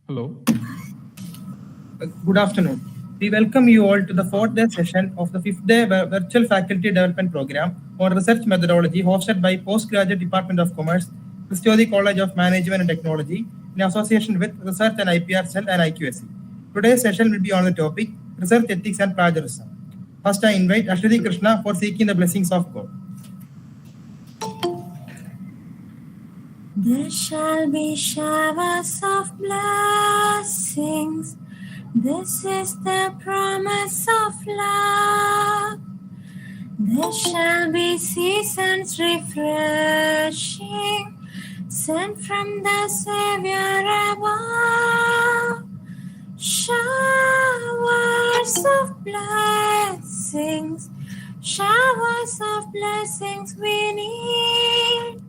Hello. Good afternoon. We welcome you all to the fourth day session of the fifth day Virtual Faculty Development Program on Research Methodology hosted by Postgraduate Department of Commerce, Christiodi College of Management and Technology in association with Research and IPR Cell and IQSC. Today's session will be on the topic Research Ethics and Plagiarism. First, I invite Ashwati Krishna for seeking the blessings of God. There shall be showers of blessings. This is the promise of love. There shall be seasons refreshing, sent from the Savior above. Showers of blessings, showers of blessings we need.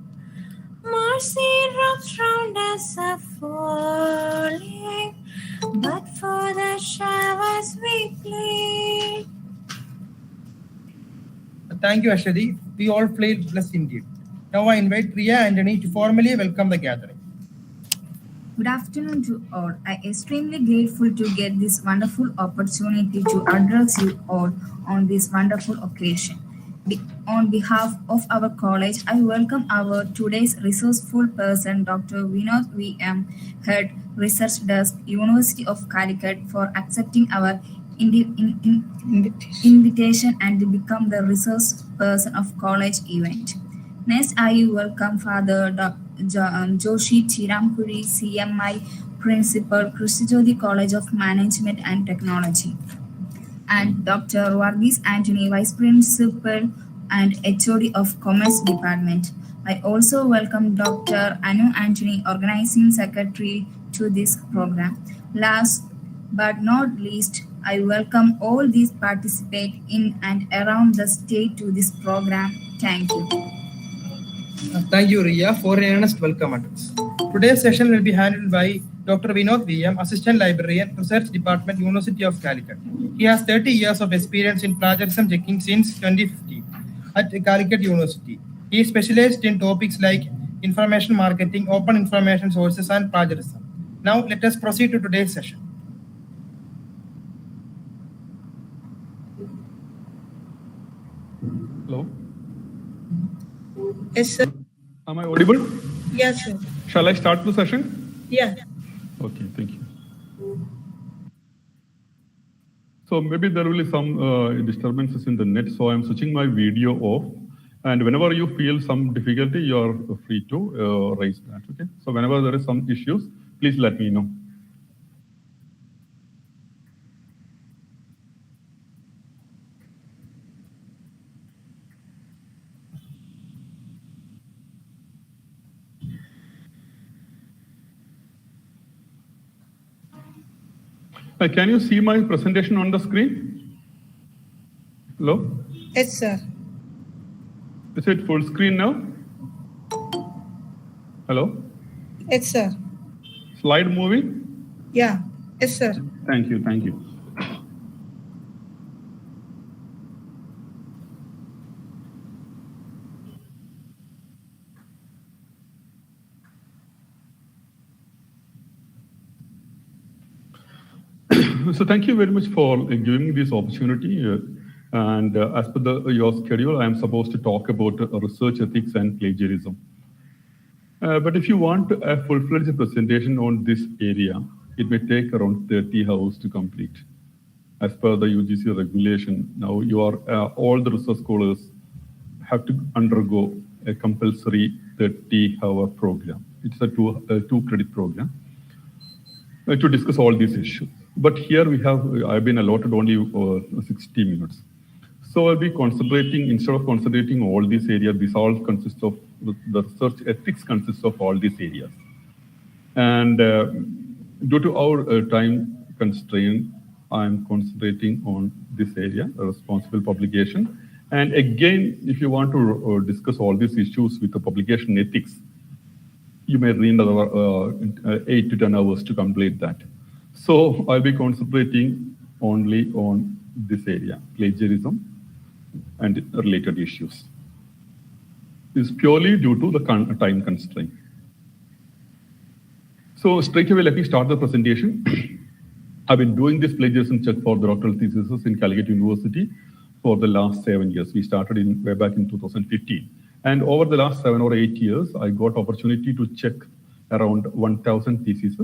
Mercy drops round us are falling, but for the showers we plead. Thank you, Ashwati. We all feel blessed indeed. Now I invite Priya Anthony to formally welcome the gathering. Good afternoon to all. I am extremely grateful to get this wonderful opportunity to address you all on this wonderful occasion. On behalf of our college, I welcome our today's resourceful person, Dr. Vinod V.M., Head Research Desk, University of Calicut, for accepting our invitation and to become the resource person of college event. Next, I welcome Father Joshi Chirampuri, CMI Principal, Christiodi College of Management and Technology, and Dr. Varghese Anthony, Vice Principal and HOD of Commerce Department. I also welcome Dr. Anu Anthony, Organizing Secretary to this program. Last but not least, I welcome all these participate in and around the state to this program. Thank you. Thank you, Riya, for an earnest welcome address. Today's session will be handled by Dr. Vinod VM, Assistant Librarian, Research Department, University of Calicut. He has 30 years of experience in plagiarism checking since 2015 at Calicut University. He is specialized in topics like information marketing, open information sources, and plagiarism. Now, let us proceed to today's session. Hello. Yes, sir. Am I audible? Yes, sir. Shall I start the session? Yeah. Okay, thank you. So maybe there will be some disturbances in the net, so I'm switching my video off. And whenever you feel some difficulty, you are free to raise that, okay? So whenever there is some issues, please let me know. Can you see my presentation on the screen? Hello? Yes, sir. Is it full screen now? Hello? Yes, sir. Slide moving? Yeah. Yes, sir. Thank you, thank you. So thank you very much for giving me this opportunity. And as per your schedule, I am supposed to talk about research ethics and plagiarism. But if you want a full-fledged presentation on this area, it may take around 30 hours to complete. As per the UGC regulation, now you are all the research scholars have to undergo a compulsory 30-hour program. It's a two credit program to discuss all these issues. But here I've been allotted only 60 minutes. So I'll be concentrating, instead of concentrating all these areas, this all consists of, the research ethics consists of all these areas. And due to our time constraint, I'm concentrating on this area, responsible publication. And again, if you want to discuss all these issues with the publication ethics, you may need another 8 to 10 hours to complete that. So I'll be concentrating only on this area, plagiarism and related issues. It's purely due to the time constraint. So straight away, let me start the presentation. I've been doing this plagiarism check for the doctoral thesis in Calicut University for the last 7 years. We started way back in 2015. And over the last 7 or 8 years, I got opportunity to check around 1,000 theses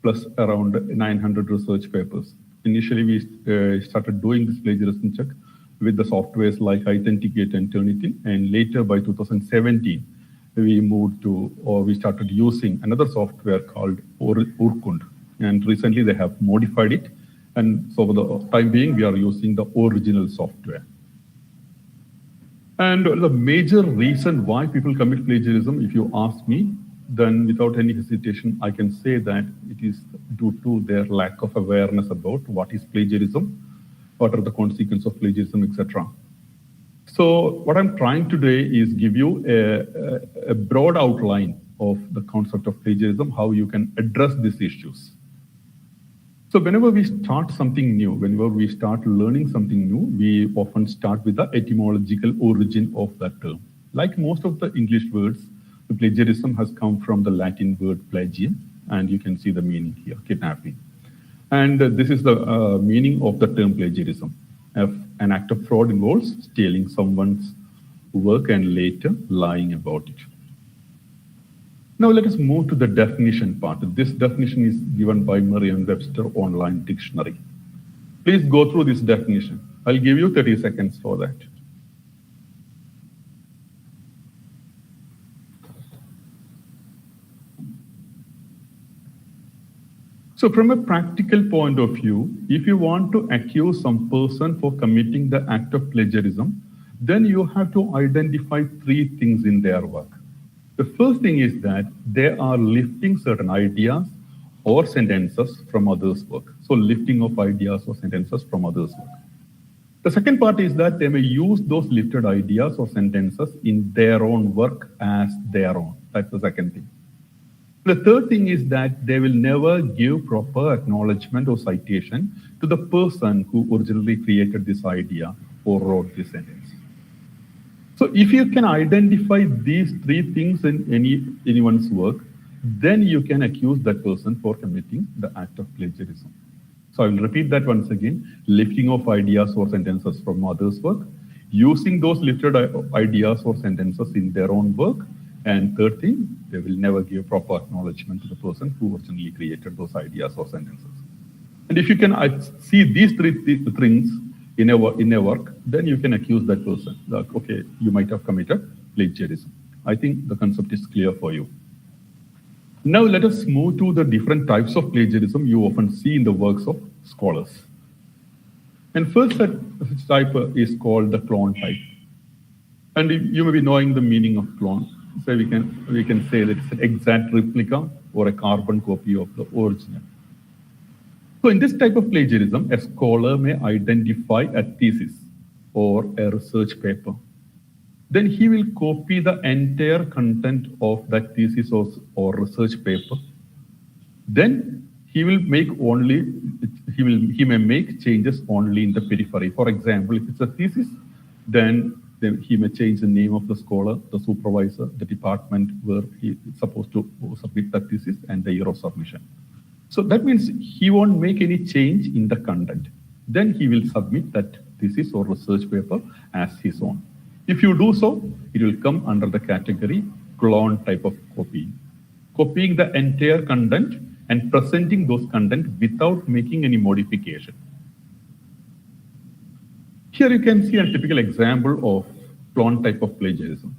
plus around 900 research papers. Initially, we started doing this plagiarism check with the softwares like Authenticate and Turnitin. And later, by 2017, we started using another software called Urkund. And recently, they have modified it. And so for the time being, we are using the original software. And the major reason why people commit plagiarism, if you ask me, then without any hesitation, I can say that it is due to their lack of awareness about what is plagiarism, what are the consequences of plagiarism, etc. So what I'm trying today is give you a broad outline of the concept of plagiarism, how you can address these issues. So whenever we start something new, whenever we start learning something new, we often start with the etymological origin of that term. Like most of the English words, the plagiarism has come from the Latin word plagium, and you can see the meaning here, kidnapping. And this is the meaning of the term plagiarism. An act of fraud involves stealing someone's work and later lying about it. Now let us move to the definition part. This definition is given by Merriam-Webster Online Dictionary. Please go through this definition. I'll give you 30 seconds for that. So from a practical point of view, if you want to accuse some person for committing the act of plagiarism, then you have to identify 3 things in their work. The first thing is that they are lifting certain ideas or sentences from others' work. So lifting of ideas or sentences from others' work. The second part is that they may use those lifted ideas or sentences in their own work as their own. That's the second thing. The third thing is that they will never give proper acknowledgement or citation to the person who originally created this idea or wrote this sentence. So if you can identify these 3 things in anyone's work, then you can accuse that person for committing the act of plagiarism. So I will repeat that once again: lifting of ideas or sentences from others' work, using those lifted ideas or sentences in their own work, and third thing, they will never give proper acknowledgement to the person who originally created those ideas or sentences. And if you can see these 3 things in a work, then you can accuse that person. Like, okay, you might have committed plagiarism. I think the concept is clear for you. Now let us move to the different types of plagiarism you often see in the works of scholars. And first type is called the clone type. And you may be knowing the meaning of clone. So we can say that it's an exact replica or a carbon copy of the original. So in this type of plagiarism, a scholar may identify a thesis or a research paper. Then he will copy the entire content of that thesis or research paper. Then he may make changes only in the periphery. For example, if it's a thesis, then he may change the name of the scholar, the supervisor, the department where he is supposed to submit that thesis, and the year of submission. So that means he won't make any change in the content. Then he will submit that thesis or research paper as his own. If you do so, it will come under the category clone type of copying. Copying the entire content and presenting those content without making any modification. Here you can see a typical example of clone type of plagiarism.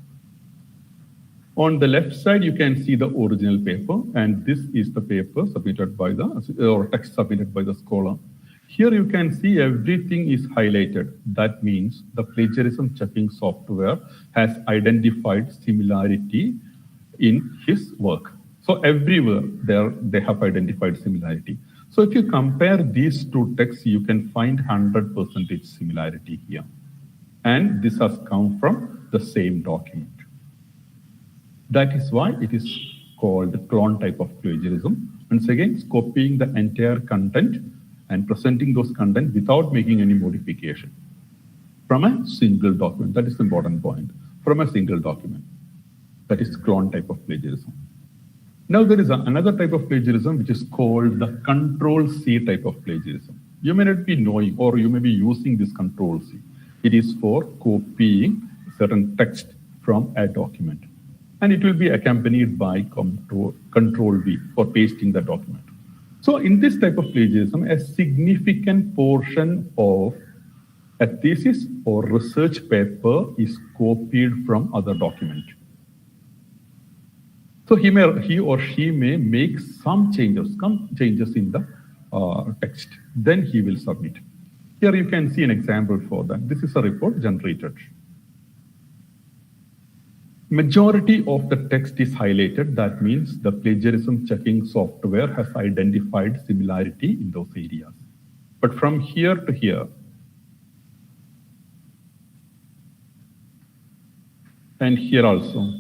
On the left side, you can see the original paper, and this is the paper submitted by or text submitted by the scholar. Here you can see everything is highlighted. That means the plagiarism checking software has identified similarity in his work. So everywhere they have identified similarity. So if you compare these 2 texts, you can find 100% similarity here. And this has come from the same document. That is why it is called clone type of plagiarism. Once again, it's copying the entire content and presenting those content without making any modification from a single document. That is the important point. From a single document. That is clone type of plagiarism. Now there is another type of plagiarism which is called the Control C type of plagiarism. You may not be knowing or you may be using this Control C. It is for copying certain text from a document. And it will be accompanied by Control V for pasting the document. So in this type of plagiarism, a significant portion of a thesis or research paper is copied from other document. So he or she may make some changes in the text. Then he will submit. Here you can see an example for that. This is a report generated. Majority of the text is highlighted. That means the plagiarism checking software has identified similarity in those areas. But from here to here, and here also,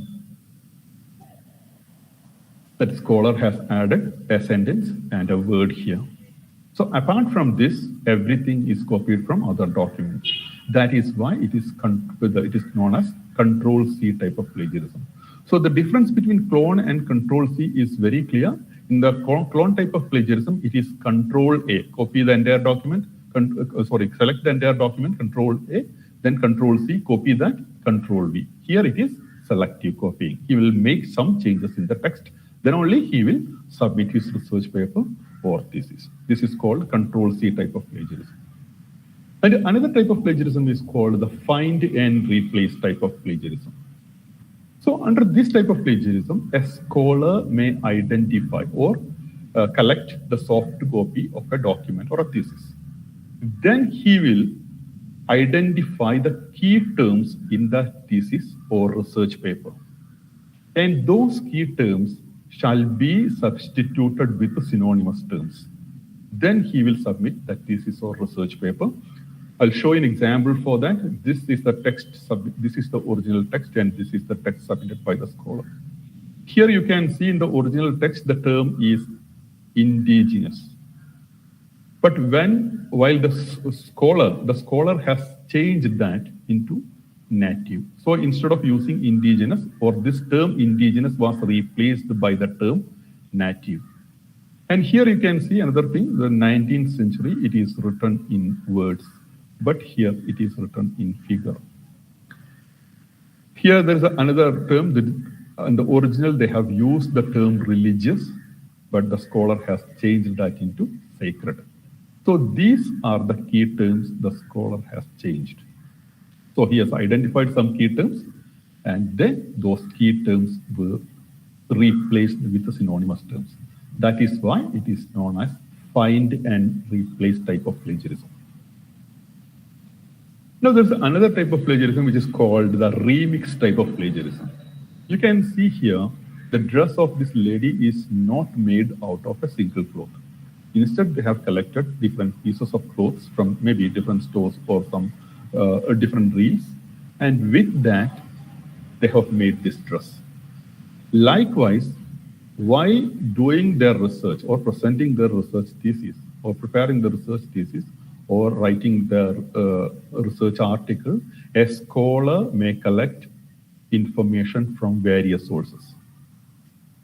that scholar has added a sentence and a word here. So apart from this, everything is copied from other documents. That is why it is known as Control C type of plagiarism. So the difference between clone and Control C is very clear. In the clone type of plagiarism, it is Control A, copy the entire document, select the entire document, Control A, then Control C, copy that, Control V. Here it is selective copying. He will make some changes in the text, then only he will submit his research paper or thesis. This is called Control C type of plagiarism. And another type of plagiarism is called the find and replace type of plagiarism. So under this type of plagiarism, a scholar may identify or collect the soft copy of a document or a thesis. Then he will identify the key terms in the thesis or research paper. And those key terms shall be substituted with synonymous terms. Then he will submit that thesis or research paper. I'll show you an example for that. This is the text, this is the original text, and this is the text submitted by the scholar. Here you can see in the original text, the term is indigenous. But while the scholar has changed that into native. So instead of using indigenous, or this term indigenous was replaced by the term native. And here you can see another thing, the 19th century, it is written in words, but here it is written in figure. Here there is another term, in the original they have used the term religious, but the scholar has changed that into sacred. So these are the key terms the scholar has changed. So he has identified some key terms, and then those key terms were replaced with the synonymous terms. That is why it is known as find and replace type of plagiarism. Now there's another type of plagiarism which is called the remix type of plagiarism. You can see here the dress of this lady is not made out of a single cloth. Instead, they have collected different pieces of clothes from maybe different stores or some different reels, and with that, they have made this dress. Likewise, while doing their research or presenting their research thesis or preparing the research thesis or writing their research article, a scholar may collect information from various sources.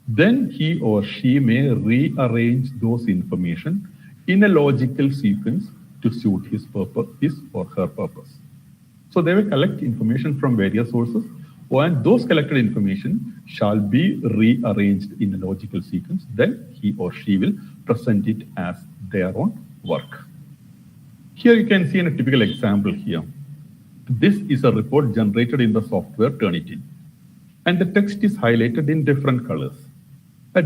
Then he or she may rearrange those information in a logical sequence to suit his or her purpose. So they will collect information from various sources, and those collected information shall be rearranged in a logical sequence. Then he or she will present it as their own work. Here you can see a typical example here. This is a report generated in the software Turnitin, and the text is highlighted in different colors.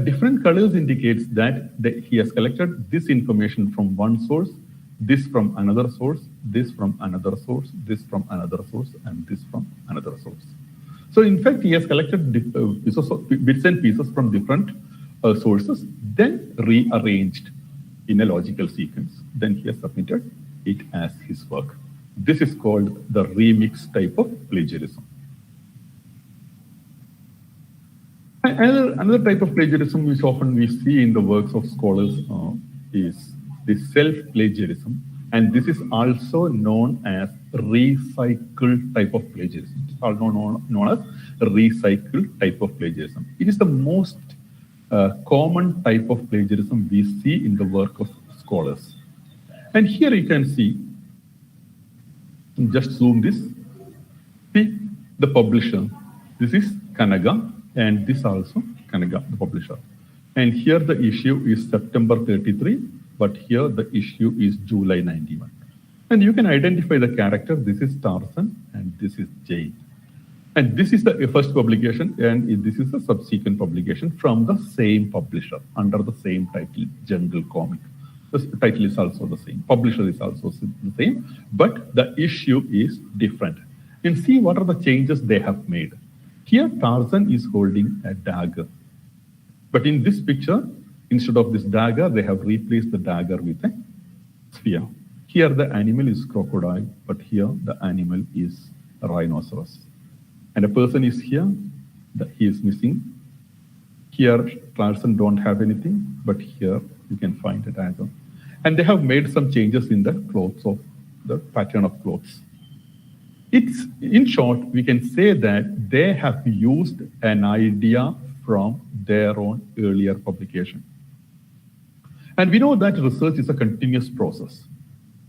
Different colors indicates that he has collected this information from one source, this from another source, this from another source, this from another source, and this from another source. So in fact, he has collected bits and pieces from different sources, then rearranged in a logical sequence. Then he has submitted it as his work. This is called the remix type of plagiarism. Another type of plagiarism which often we see in the works of scholars is the self-plagiarism, and this is also known as recycled type of plagiarism. It's also known as recycled type of plagiarism. It is the most common type of plagiarism we see in the work of scholars. And here you can see, just zoom this, see the publisher. This is Kanaga, and this also Kanaga, the publisher. And here the issue is September 33, but here the issue is July 91. And you can identify the character. This is Tarzan, and this is Jane. And this is the first publication, and this is the subsequent publication from the same publisher under the same title, Jungle Comic. The title is also the same, publisher is also the same, but the issue is different. And see what are the changes they have made. Here, Tarzan is holding a dagger. But in this picture, instead of this dagger, they have replaced the dagger with a sphere. Here, the animal is crocodile, but here, the animal is a rhinoceros. And a person is here, he is missing. Here, Tarzan don't have anything, but here, you can find a dagger. And they have made some changes in the clothes of the pattern of clothes. It's, in short, we can say that they have used an idea from their own earlier publication. And we know that research is a continuous process.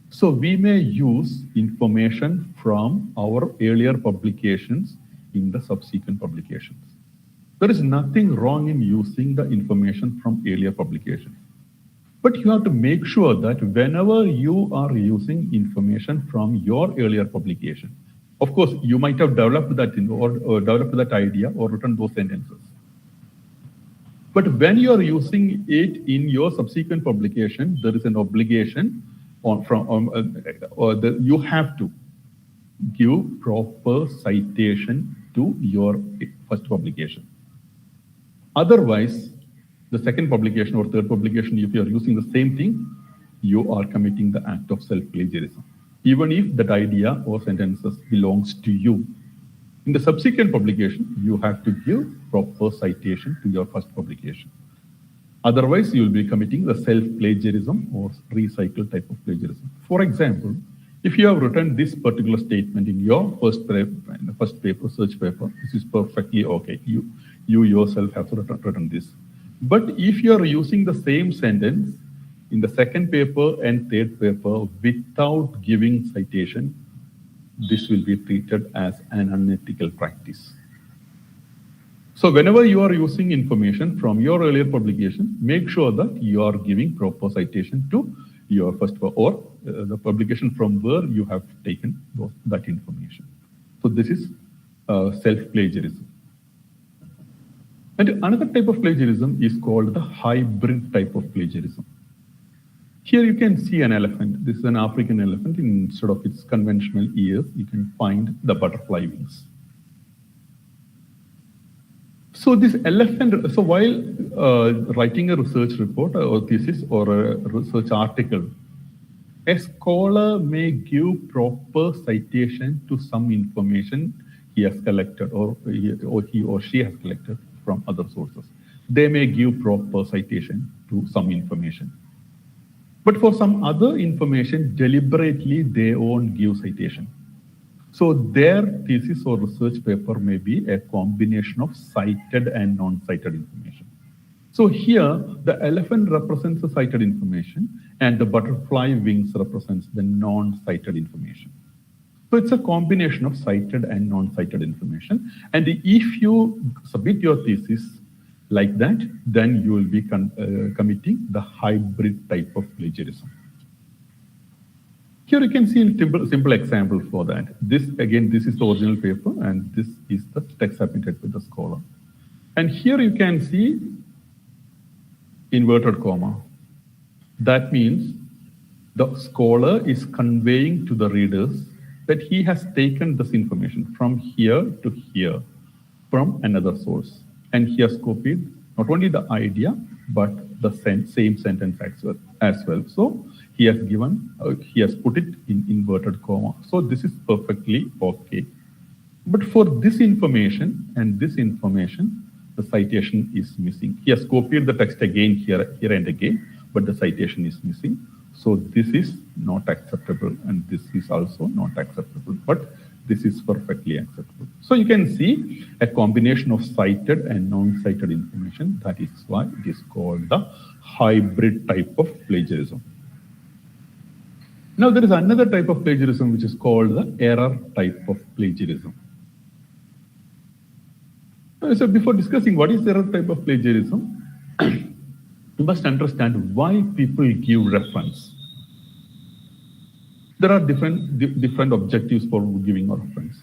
So we may use information from our earlier publications in the subsequent publications. There is nothing wrong in using the information from earlier publications. But you have to make sure that whenever you are using information from your earlier publication, of course, you might have developed that or developed that idea or written those sentences. But when you are using it in your subsequent publication, there is an obligation you have to give proper citation to your first publication. Otherwise, the second publication or third publication, if you are using the same thing, you are committing the act of self-plagiarism, even if that idea or sentences belongs to you. In the subsequent publication, you have to give proper citation to your first publication. Otherwise, you will be committing the self-plagiarism or recycle type of plagiarism. For example, if you have written this particular statement in your first paper, research paper, this is perfectly okay. You yourself have written this. But if you are using the same sentence in the second paper and third paper without giving citation, this will be treated as an unethical practice. So whenever you are using information from your earlier publication, make sure that you are giving proper citation to your first or the publication from where you have taken that information. So this is self-plagiarism. And another type of plagiarism is called the hybrid type of plagiarism. Here you can see an elephant. This is an African elephant. Instead of its conventional ears, you can find the butterfly wings. So this elephant, so while writing a research report or thesis or a research article, a scholar may give proper citation to some information he has collected or he or she has collected from other sources. They may give proper citation to some information. But for some other information, deliberately they won't give citation. So their thesis or research paper may be a combination of cited and non-cited information. So here, the elephant represents the cited information and the butterfly wings represents the non-cited information. So it's a combination of cited and non-cited information. And if you submit your thesis like that, then you will be committing the hybrid type of plagiarism. Here you can see a simple example for that. This is the original paper, and this is the text submitted with the scholar. And here you can see inverted comma. That means the scholar is conveying to the readers that he has taken this information from here to here from another source. And he has copied not only the idea, but the same sentence as well. So he has put it in inverted comma. So this is perfectly okay. But for this information and this information, the citation is missing. He has copied the text again here and again, but the citation is missing. So this is not acceptable, and this is also not acceptable. But this is perfectly acceptable. So you can see a combination of cited and non-cited information. That is why it is called the hybrid type of plagiarism. Now, there is another type of plagiarism which is called the error type of plagiarism. So before discussing what is the error type of plagiarism, you must understand why people give reference. There are different objectives for giving a reference.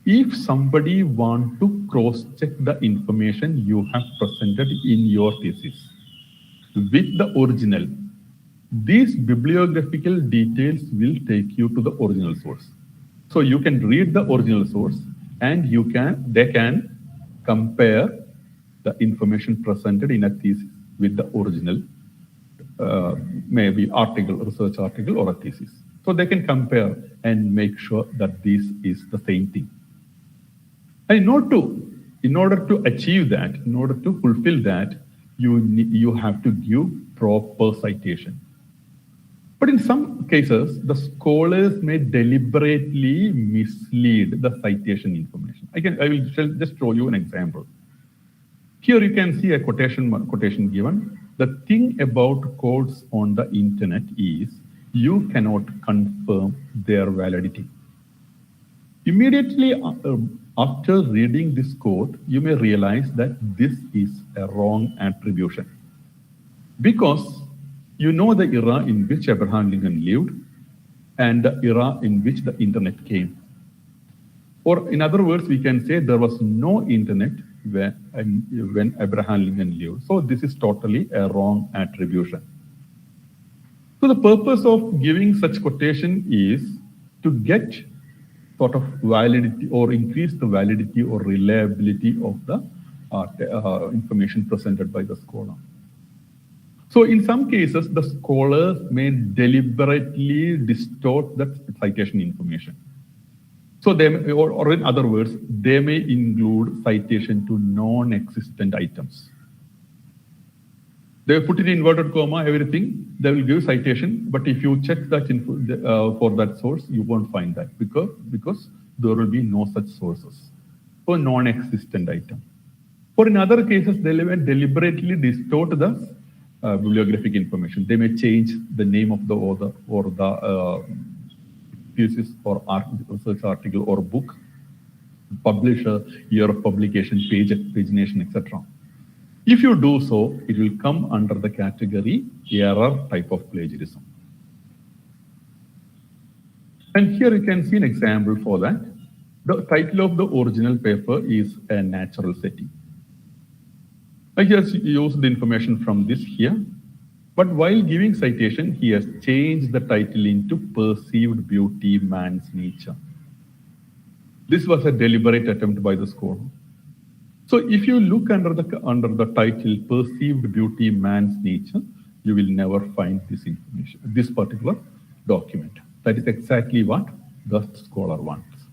If somebody wants to cross-check the information you have presented in your thesis with the original, these bibliographical details will take you to the original source. So you can read the original source and they can compare the information presented in a thesis with the original, maybe article, research article or a thesis. So they can compare and make sure that this is the same thing. And in order to achieve that, in order to fulfill that, you have to give proper citation. But in some cases, the scholars may deliberately mislead the citation information. I will just show you an example. Here you can see a quotation given. The thing about quotes on the internet is you cannot confirm their validity. Immediately after reading this quote, you may realize that this is a wrong attribution, because you know the era in which Abraham Lincoln lived and the era in which the internet came. Or in other words, we can say there was no internet when Abraham Lincoln lived. So this is totally a wrong attribution. So the purpose of giving such quotation is to get sort of validity or increase the validity or reliability of the information presented by the scholar. So in some cases, the scholars may deliberately distort that citation information. So they may, or in other words, they may include citation to non-existent items. They put it in inverted comma, everything, they will give citation, but if you check that info, for that source, you won't find that because there will be no such sources. So non-existent item. Or in other cases, they may deliberately distort the bibliographic information. They may change the name of the author or the thesis or research article or book, publisher, year of publication, pagination, etc. If you do so, it will come under the category error type of plagiarism. And here you can see an example for that. The title of the original paper is A Natural Setting. I just used the information from this here, but while giving citation, he has changed the title into Perceived Beauty, Man's Nature. This was a deliberate attempt by the scholar. So if you look under the title Perceived Beauty, Man's Nature, you will never find this information, this particular document. That is exactly what the scholar wants.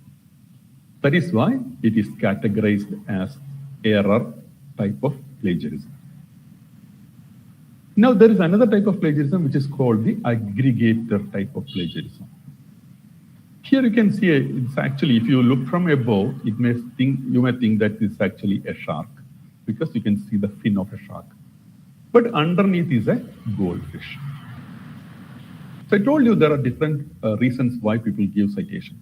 That is why it is categorized as error type of plagiarism. Now there is another type of plagiarism which is called the aggregator type of plagiarism. Here you can see it's actually, if you look from above, you may think that it's actually a shark because you can see the fin of a shark. But underneath is a goldfish. So I told you there are different reasons why people give citation.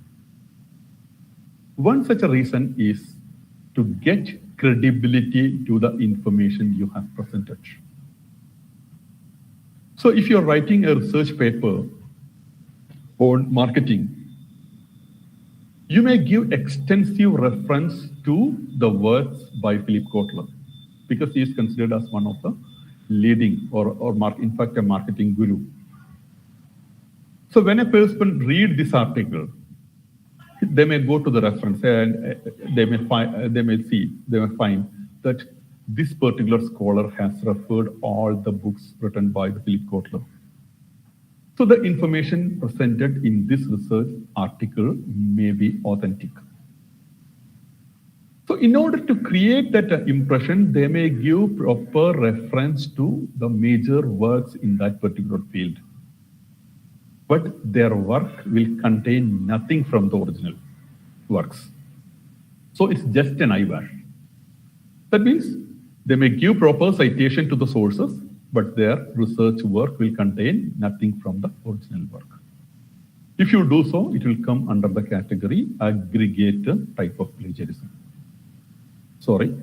One such a reason is to get credibility to the information you have presented. So if you're writing a research paper on marketing, you may give extensive reference to the works by Philip Kotler because he is considered as one of the leading or in fact a marketing guru. So when a person read this article, they may go to the reference and they may find that this particular scholar has referred all the books written by the Philip Kotler. So the information presented in this research article may be authentic. So in order to create that impression, they may give proper reference to the major works in that particular field. But their work will contain nothing from the original. works. So it's just an eyewash. That means they may give proper citation to the sources, but their research work will contain nothing from the original work. If you do so, it will come under the category aggregator type of plagiarism. Sorry.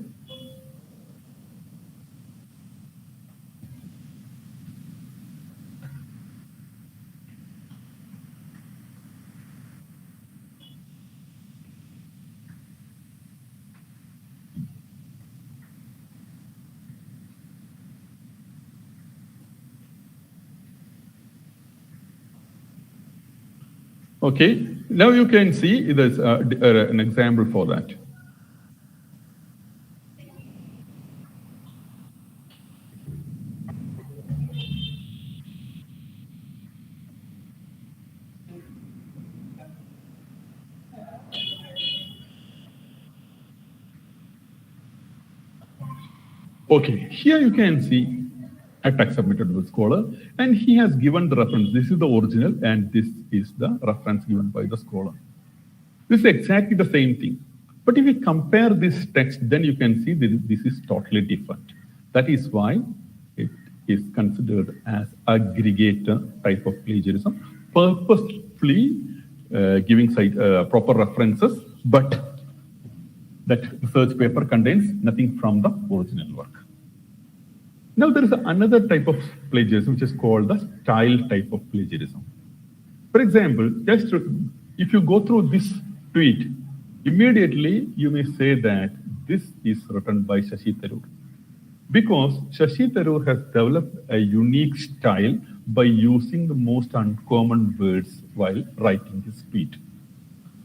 Okay, now you can see there's an example for that. Okay, here you can see a text submitted to the scholar, and he has given the reference. This is the original, and this is the reference given by the scholar. This is exactly the same thing. But if you compare this text, then you can see that this is totally different. That is why it is considered as aggregator type of plagiarism, purposefully giving proper references, but that research paper contains nothing from the original work. Now there is another type of plagiarism which is called the style type of plagiarism. For example, just if you go through this tweet, immediately you may say that this is written by Shashi Tharoor, because Shashi Tharoor has developed a unique style by using the most uncommon words while writing his tweet.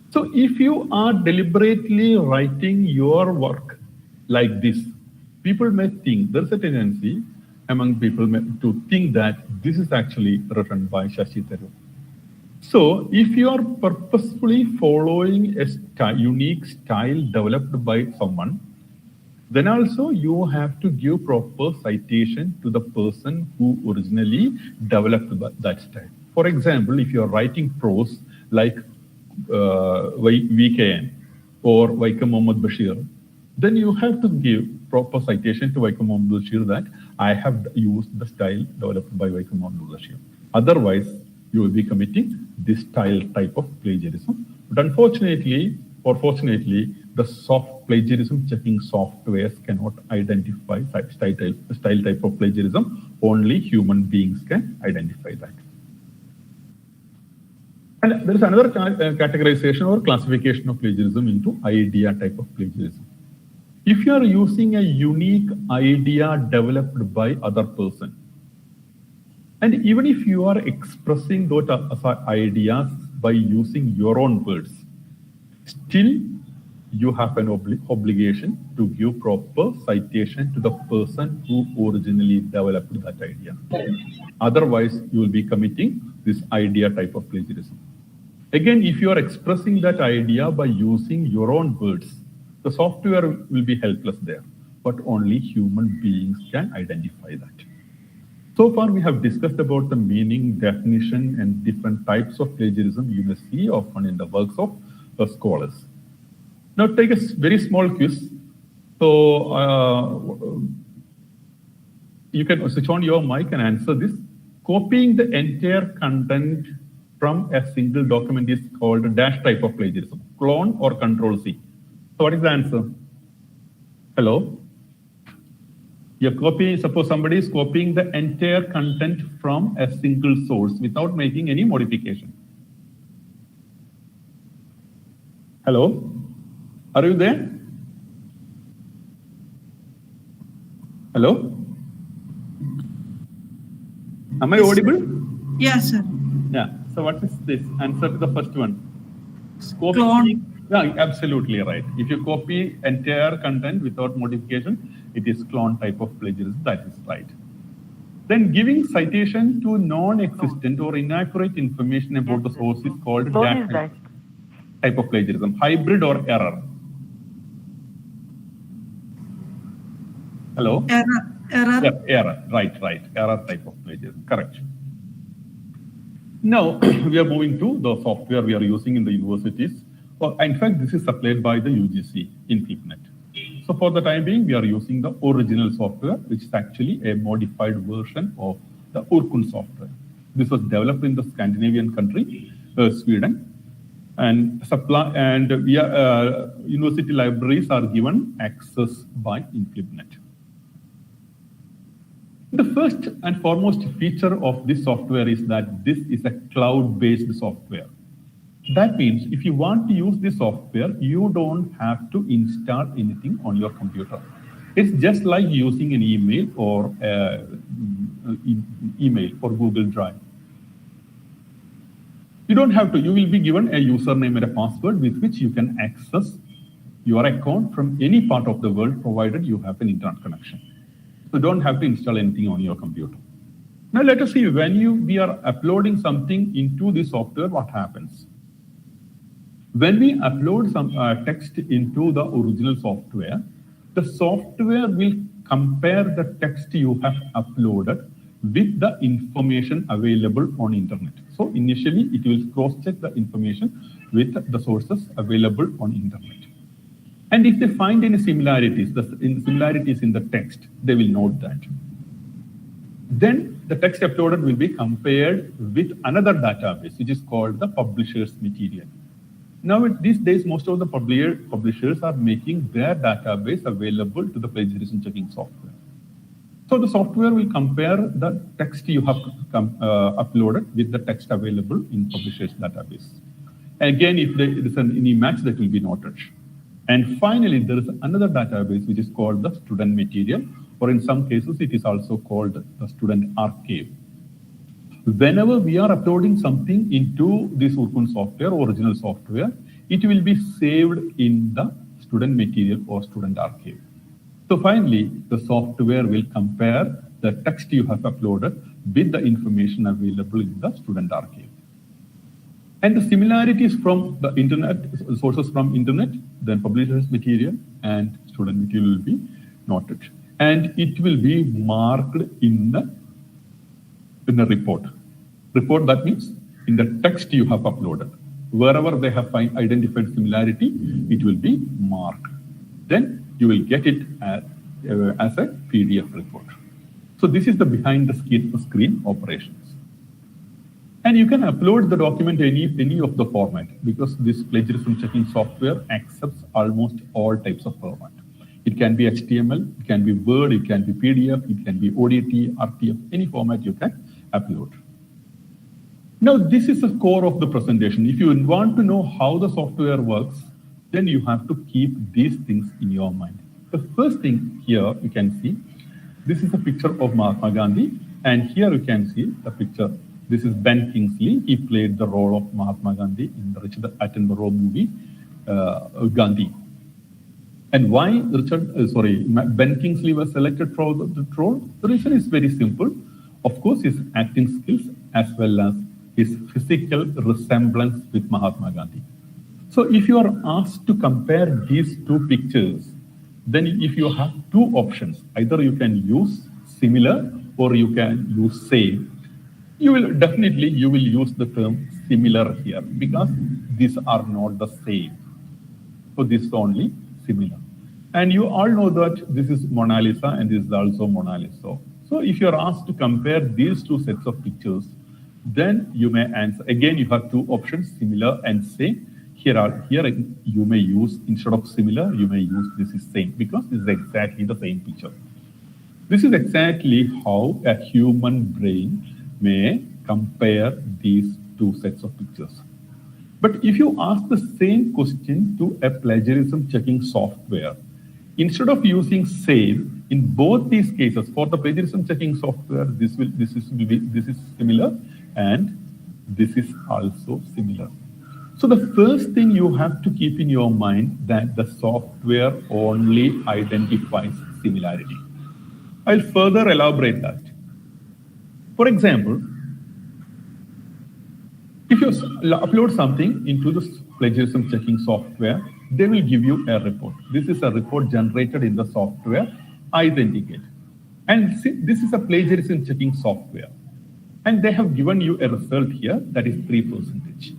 So if you are deliberately writing your work like this, people may think, there's a tendency among people to think that this is actually written by Shashi Tharoor. So if you are purposefully following a unique style developed by someone, then also you have to give proper citation to the person who originally developed that style. For example, if you are writing prose like VKN or Vaikom Mohammad Bashir, then you have to give proper citation to Vaikom Mohammad Bashir that I have used the style developed by Vaikom Mohammad Bashir. Otherwise, you will be committing this style type of plagiarism. But unfortunately, or fortunately, the soft plagiarism checking softwares cannot identify style type of plagiarism. Only human beings can identify that. And there is another categorization or classification of plagiarism into idea type of plagiarism. If you are using a unique idea developed by other person, and even if you are expressing those ideas by using your own words, still you have an obligation to give proper citation to the person who originally developed that idea. Otherwise, you will be committing this idea type of plagiarism. Again, if you are expressing that idea by using your own words, the software will be helpless there, but only human beings can identify that. So far, we have discussed about the meaning, definition, and different types of plagiarism you may see often in the works of scholars. Now, take a very small quiz. So, you can switch on your mic and answer this. Copying the entire content from a single document is called a dash type of plagiarism, clone or Control C. So, what is the answer? Hello? You're copying, suppose somebody is copying the entire content from a single source without making any modification. Hello? Are you there? Hello? Am I audible? Yes, sir. Yeah. So what is this? Answer to the first one. Clone. Yeah, absolutely right. If you copy entire content without modification, it is clone type of plagiarism. That is right. Then giving citation to non-existent or inaccurate information about the source is called dash type of plagiarism. Hybrid or error. Hello? Error. Yeah, error. Right. Error type of plagiarism. Correct. Now, we are moving to the software we are using in the universities Well, in fact, this is supplied by the UGC in FleetNet. So for the time being, we are using the original software, which is actually a modified version of the Urkun software. This was developed in the Scandinavian country, Sweden, and university libraries are given access by InflipNet. The first and foremost feature of this software is that this is a cloud-based software. That means if you want to use this software, you don't have to install anything on your computer. It's just like using an email or email for Google Drive. You don't have to, you will be given a username and a password with which you can access your account from any part of the world, provided you have an internet connection. So you don't have to install anything on your computer. Now let us see, when we are uploading something into the software, what happens? When we upload some text into the original software, the software will compare the text you have uploaded with the information available on internet. So initially, it will cross-check the information with the sources available on internet. And if they find any similarities, similarities in the text, they will note that. Then the text uploaded will be compared with another database, which is called the publisher's material. Now, these days, most of the publishers are making their database available to the plagiarism checking software. So the software will compare the text you have uploaded with the text available in publisher's database. Again, if there is any match, that will be noted. And finally, there is another database which is called the student material, or in some cases, it is also called the student archive. Whenever we are uploading something into this Urkun software, original software, it will be saved in the student material or student archive. So finally, the software will compare the text you have uploaded with the information available in the student archive. And the similarities from the internet, sources from internet, then publisher's material and student material will be noted. And it will be marked in a report. Report, that means in the text you have uploaded. Wherever they have identified similarity, it will be marked. Then you will get it as a PDF report. So this is the behind the screen operations. And you can upload the document any of the format, because this plagiarism checking software accepts almost all types of format. It can be HTML, it can be Word, it can be PDF, it can be ODT, RTF, any format you can upload. Now, this is the core of the presentation. If you want to know how the software works, then you have to keep these things in your mind. The first thing here you can see, this is a picture of Mahatma Gandhi, and here you can see the picture. This is Ben Kingsley. He played the role of Mahatma Gandhi in the Richard Attenborough movie, Gandhi. And why Ben Kingsley was selected for the role? The reason is very simple. Of course, his acting skills as well as his physical resemblance with Mahatma Gandhi. So if you are asked to compare these two pictures, then if you have two options, either you can use similar or you can use same. You will use the term similar here, because these are not the same. So this is only similar. And you all know that this is Mona Lisa and this is also Mona Lisa. So if you're asked to compare these two sets of pictures, then you may answer. Again, you have two options, similar and same. Here you may use, instead of similar, you may use this is same, because this is exactly the same picture. This is exactly how a human brain may compare these two sets of pictures. But if you ask the same question to a plagiarism checking software, instead of using same, in both these cases, for the plagiarism checking software, this is similar and this is also similar. So the first thing you have to keep in your mind that the software only identifies similarity. I'll further elaborate that. For example, if you upload something into the plagiarism checking software, they will give you a report. This is a report generated in the software, Authenticate. And this is a plagiarism checking software. And they have given you a result here that is 3%.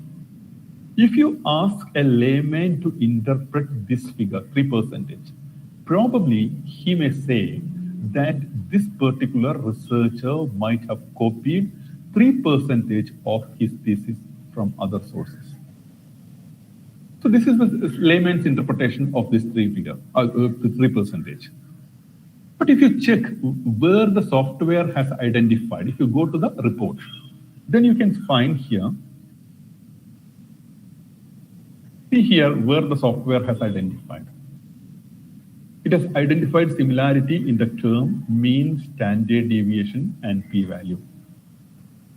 If you ask a layman to interpret this figure, 3%, probably he may say that this particular researcher might have copied 3% of his thesis from other sources. So this is the layman's interpretation of this 3%. But if you check where the software has identified, if you go to the report, then you can find here, see here where the software has identified. It has identified similarity in the term mean, standard deviation, and p-value.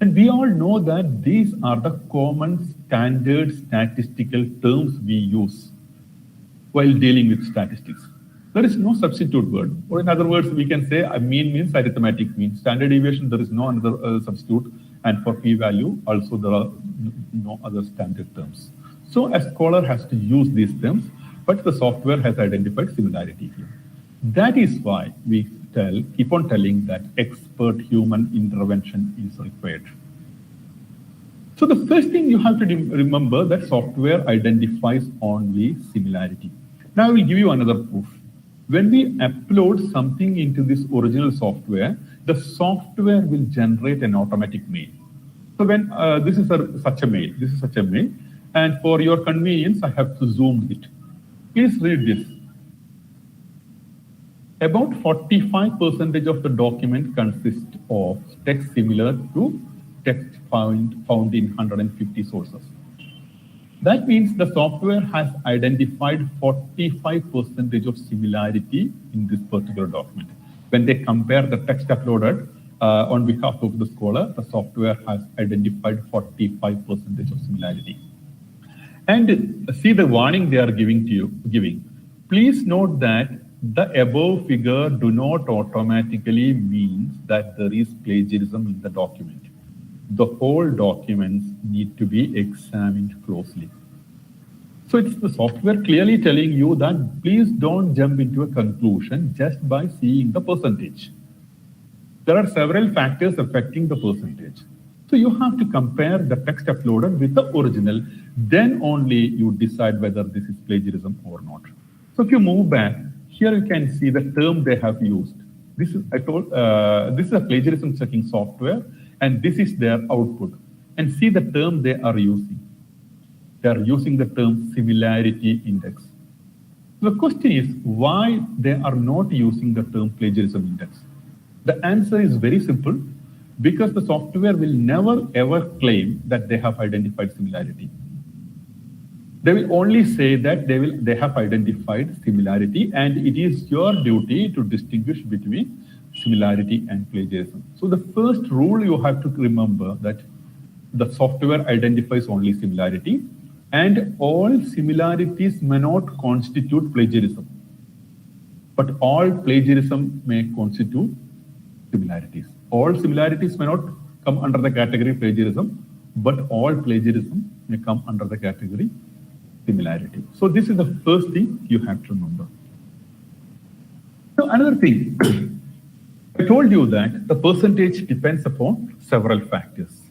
And we all know that these are the common standard statistical terms we use while dealing with statistics. There is no substitute word. Or in other words, we can say a mean means arithmetic mean. Standard deviation, there is no other substitute. And for p-value, also there are no other standard terms. So a scholar has to use these terms, but the software has identified similarity here. That is why we keep on telling that expert human intervention is required. So the first thing you have to remember that software identifies only similarity. Now I will give you another proof. When we upload something into this original software, the software will generate an automatic mail. So when this is such a mail, and for your convenience, I have to zoom it. Please read this. About 45% of the document consists of text similar to text found in 150 sources. That means the software has identified 45% of similarity in this particular document. When they compare the text uploaded on behalf of the scholar, the software has identified 45% of similarity. And see the warning they are giving. Please note that the above figure do not automatically mean that there is plagiarism in the document. The whole documents need to be examined closely. So it's the software clearly telling you that please don't jump into a conclusion just by seeing the percentage. There are several factors affecting the percentage. So you have to compare the text uploaded with the original, then only you decide whether this is plagiarism or not. So if you move back, here you can see the term they have used. This is a plagiarism checking software, and this is their output. And see the term they are using. They are using the term similarity index. The question is why they are not using the term plagiarism index. The answer is very simple, because the software will never ever claim that they have identified similarity. They will only say that they have identified similarity, and it is your duty to distinguish between similarity and plagiarism. So the first rule you have to remember that the software identifies only similarity, and all similarities may not constitute plagiarism, but all plagiarism may constitute similarities. All similarities may not come under the category plagiarism, but all plagiarism may come under the category similarity. So this is the first thing you have to remember. So another thing, I told you that the percentage depends upon several factors.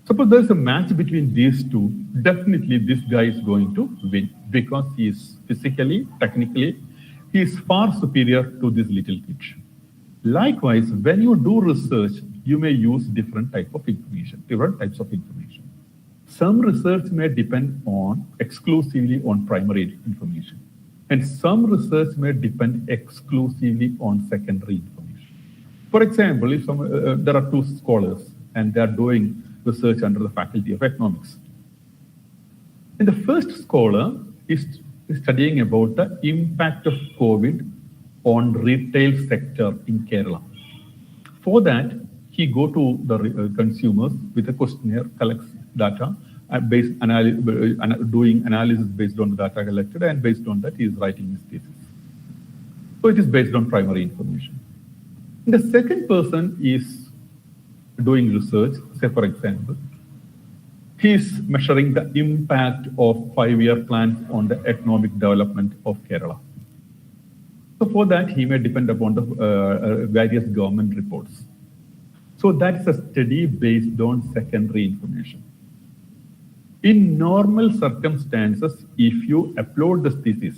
Suppose there's a match between these two, definitely this guy is going to win because he is physically, technically, he is far superior to this little kid. Likewise, when you do research, you may use different types of information. Some research may depend exclusively on primary information, and some research may depend exclusively on secondary information. For example, if there are two scholars and they are doing research under the Faculty of Economics, and the first scholar is studying about the impact of COVID on retail sector in Kerala. For that, he go to the consumers with a questionnaire, collects data, doing analysis based on the data collected, and based on that, he is writing his thesis. So it is based on primary information. And the second person is doing research, say for example, he is measuring the impact of 5-year plans on the economic development of Kerala. So for that, he may depend upon the various government reports. So that is a study based on secondary information. In normal circumstances, if you upload this thesis,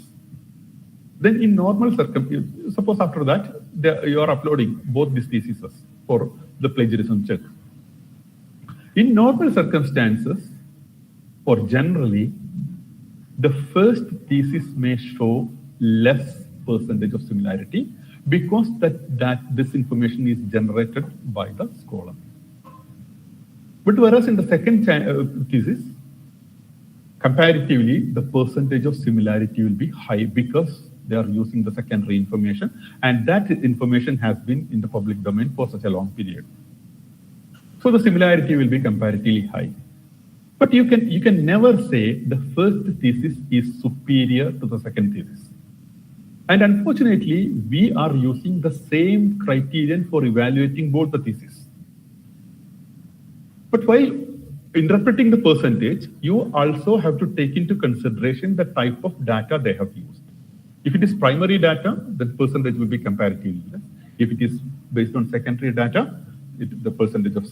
then in normal circumstances, suppose after that, you are uploading both these theses for the plagiarism check. In normal circumstances, or generally, the first thesis may show less percentage of similarity because that this information is generated by the scholar. But whereas in the second thesis, comparatively, the percentage of similarity will be high because they are using the secondary information, and that information has been in the public domain for such a long period. So the similarity will be comparatively high. But you can never say the first thesis is superior to the second thesis. And unfortunately, we are using the same criterion for evaluating both the theses. But while interpreting the percentage, you also have to take into consideration the type of data they have used. If it is primary data, the percentage will be comparatively less. If it is based on secondary data, the percentage of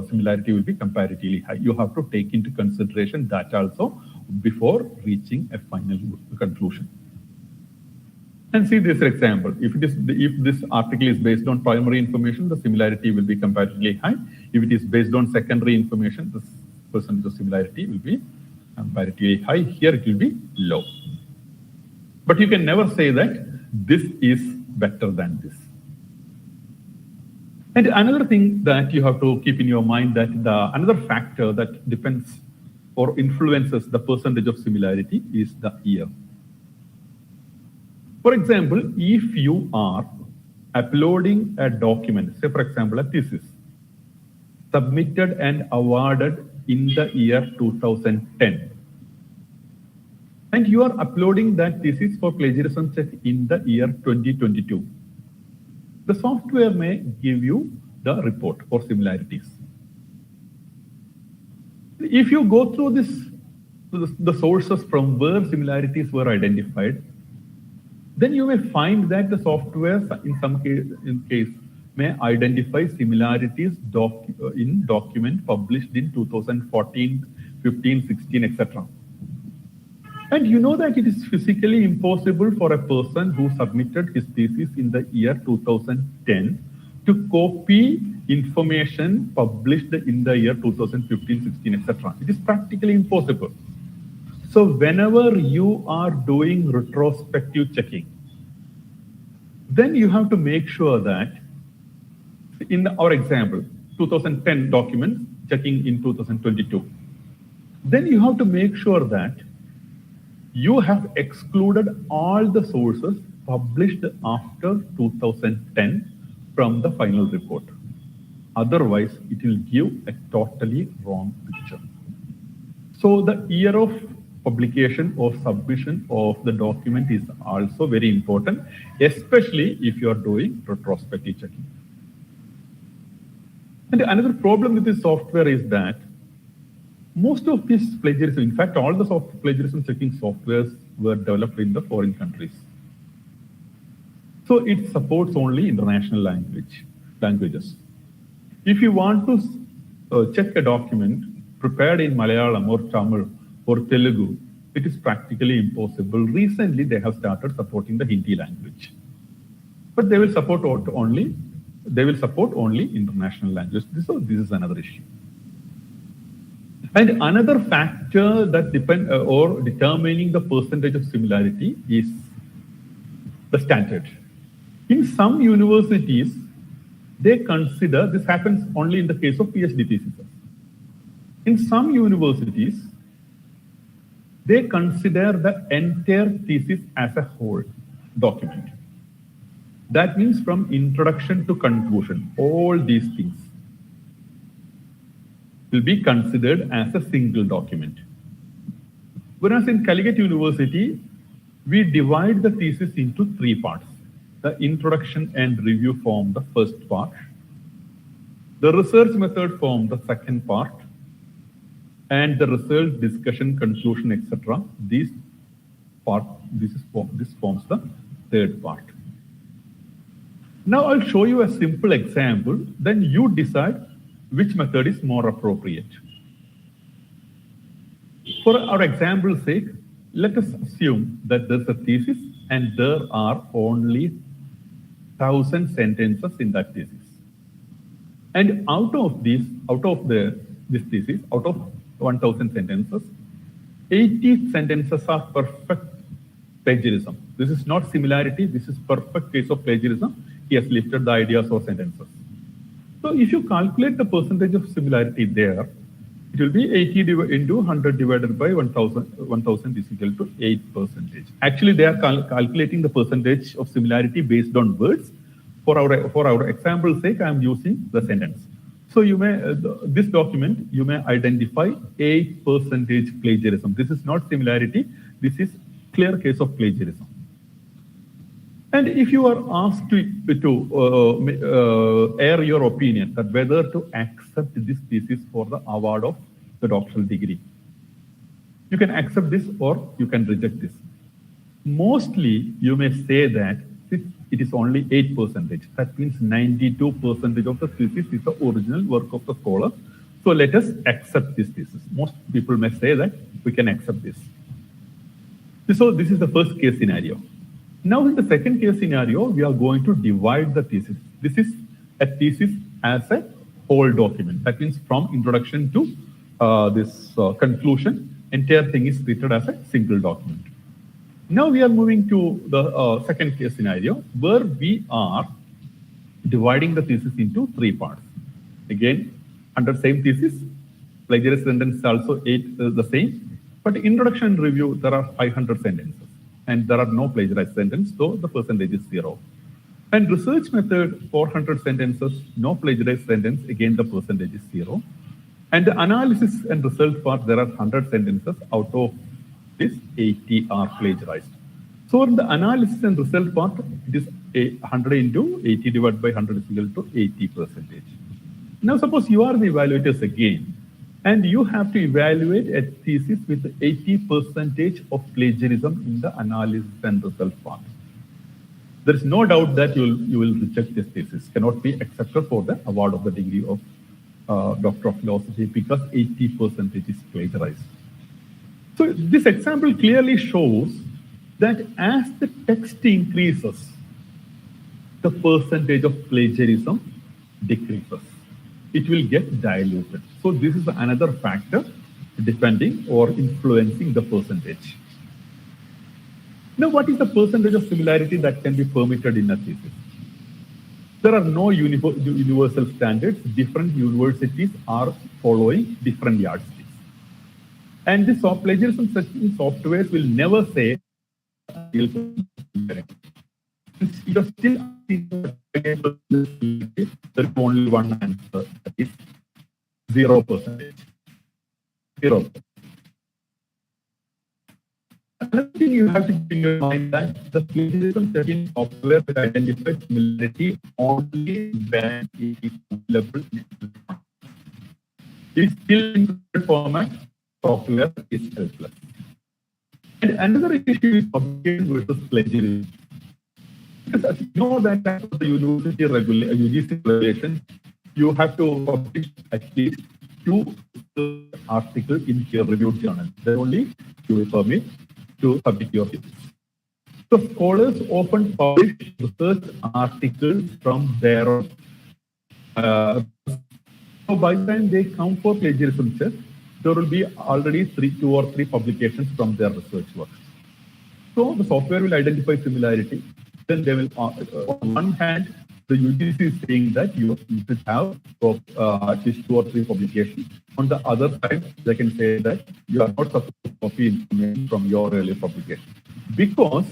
similarity will be comparatively high. You have to take into consideration that also before reaching a final conclusion. And see this example. If this article is based on primary information, the similarity will be comparatively high. If it is based on secondary information, the percentage of similarity will be comparatively high. Here it will be low. But you can never say that this is better than this. And another thing that you have to keep in your mind that another factor that depends or influences the percentage of similarity is the year. For example, if you are uploading a document, say for example, a thesis, submitted and awarded in the year 2010, and you are uploading that thesis for plagiarism check in the year 2022, the software may give you the report for similarities. If you go through the sources from where similarities were identified, then you may find that the software in some case may identify similarities in document published in 2014, 15, 16, etc. And you know that it is physically impossible for a person who submitted his thesis in the year 2010 to copy information published in the year 2015, 16, etc. It is practically impossible. So whenever you are doing retrospective checking, then you have to make sure that in our example, 2010 documents checking in 2022, then you have to make sure that you have excluded all the sources published after 2010 from the final report. Otherwise, it will give a totally wrong picture. So the year of publication or submission of the document is also very important, especially if you are doing retrospective checking. And another problem with this software is that most of these plagiarism, in fact, all the plagiarism checking softwares were developed in the foreign countries. So it supports only international languages. If you want to check a document prepared in Malayalam or Tamil or Telugu, it is practically impossible. Recently, they have started supporting the Hindi language, but they will support only international languages. So this is another issue. And another factor that determining the percentage of similarity is the standard. In some universities, they consider, this happens only in the case of PhD theses. In some universities, they consider the entire thesis as a whole document. That means from introduction to conclusion, all these things will be considered as a single document. Whereas in Calicut University, we divide the thesis into three parts. The introduction and review form the first part. The research method form the second part. And the result, discussion, conclusion, etc. This forms the third part. Now I'll show you a simple example, then you decide which method is more appropriate. For our example's sake, let us assume that there's a thesis and there are only 1,000 sentences in that thesis. And out of this thesis, out of 1,000 sentences, 80 sentences are perfect plagiarism. This is not similarity, this is perfect case of plagiarism. He has lifted the ideas or sentences. So if you calculate the percentage of similarity there, it will be 80 into 100 divided by 1000 is equal to 8%. Actually, they are calculating the percentage of similarity based on words. For our example's sake, I am using the sentence. So you may, this document, you may identify 8% plagiarism. This is not similarity. This is clear case of plagiarism. And if you are asked to air your opinion that whether to accept this thesis for the award of the doctoral degree, you can accept this or you can reject this. Mostly, you may say that it is only 8%. That means 92% of the thesis is the original work of the scholar. So let us accept this thesis. Most people may say that we can accept this. So this is the first case scenario. Now in the second case scenario, we are going to divide the thesis. This is a thesis as a whole document. That means from introduction to this conclusion, entire thing is treated as a single document. Now we are moving to the second case scenario where we are dividing the thesis into 3 parts. Again, under same thesis, plagiarism sentence is also the same, but introduction and review, there are 500 sentences and there are no plagiarized sentence, so the percentage is 0. And research method, 400 sentences, no plagiarized sentence, again the percentage is 0. And the analysis and result part, there are 100 sentences, out of this 80 are plagiarized. So in the analysis and result part, it is 100 into 80 divided by 100 is equal to 80%. Now suppose you are the evaluators again, and you have to evaluate a thesis with 80% of plagiarism in the analysis and result part. There is no doubt that you will reject this thesis, cannot be accepted for the award of the degree of Doctor of Philosophy because 80% is plagiarized. So this example clearly shows that as the text increases, the percentage of plagiarism decreases. It will get diluted. So this is another factor depending or influencing the percentage. Now, what is the percentage of similarity that can be permitted in a thesis? There are no universal standards. Different universities are following different yardsticks. And this plagiarism softwares will never say you're still there is only one answer, that is 0%. 0. Another thing you have to keep in your mind that the plagiarism checking software will identify similarity only when it is available. It is still in format, software is helpless. And another issue is publication versus plagiarism. Because as you know that as per the university UGC regulation, you have to publish at least 2 articles in peer-reviewed journal. Then only you will permit to submit your thesis. So scholars often publish research articles from their own. So by the time they come for plagiarism check, there will be already 2 or 3 publications from their research work. So the software will identify similarity. Then they will, on one hand, the UGC is saying that you should have at least 2 or 3 publications. On the other side, they can say that you are not supposed to copy information from your earlier publication. Because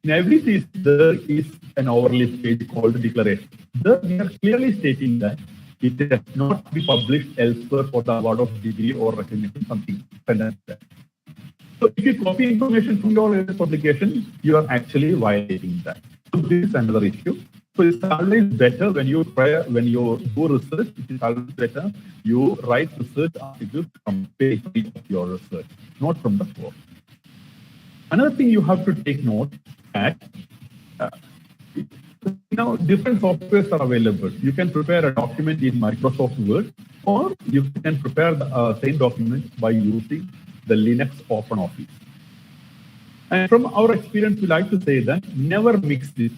in every thesis, there is an overlay page called declaration. There we are clearly stating that it has not be published elsewhere for the award of degree or recognition, something like that. So if you copy information from your earlier publication, you are actually violating that. So this is another issue. So it's always better when you do research, it is always better you write research articles from page 3 of your research, not from the core. Another thing you have to take note that now different softwares are available. You can prepare a document in Microsoft Word, or you can prepare the same document by using the Linux OpenOffice. And from our experience, we like to say that never mix these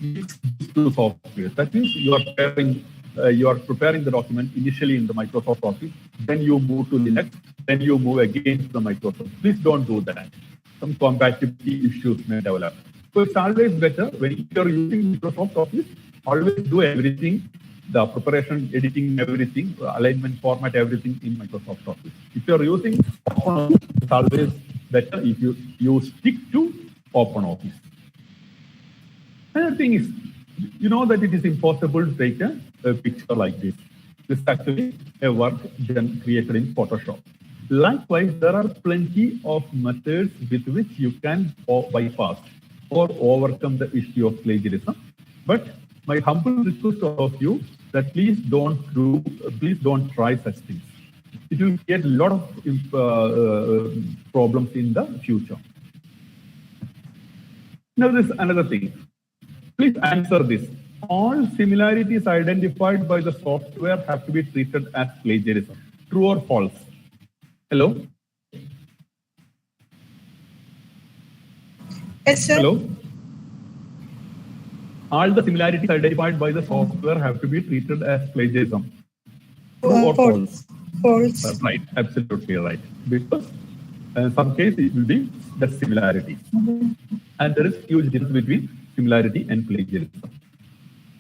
two softwares. That means you are preparing the document initially in the Microsoft Office, then you move to Linux, then you move again to the Microsoft. Please don't do that. Some compatibility issues may develop. So it's always better when you're using Microsoft Office, always do everything, the preparation, editing, everything, alignment, format, everything in Microsoft Office. If you're using OpenOffice, it's always better if you stick to OpenOffice. Another thing is, you know that it is impossible to take a picture like this. This is actually a work created in Photoshop. Likewise, there are plenty of methods with which you can bypass or overcome the issue of plagiarism. But my humble request to all of you that please don't try such things. It will create a lot of problems in the future. Now, there's another thing. Please answer this. All similarities identified by the software have to be treated as plagiarism. True or false? Hello? Yes, sir. Hello? All the similarities identified by the software have to be treated as plagiarism. True or false? False. Right, absolutely right. Because in some cases it will be the similarity. And there is huge difference between similarity and plagiarism.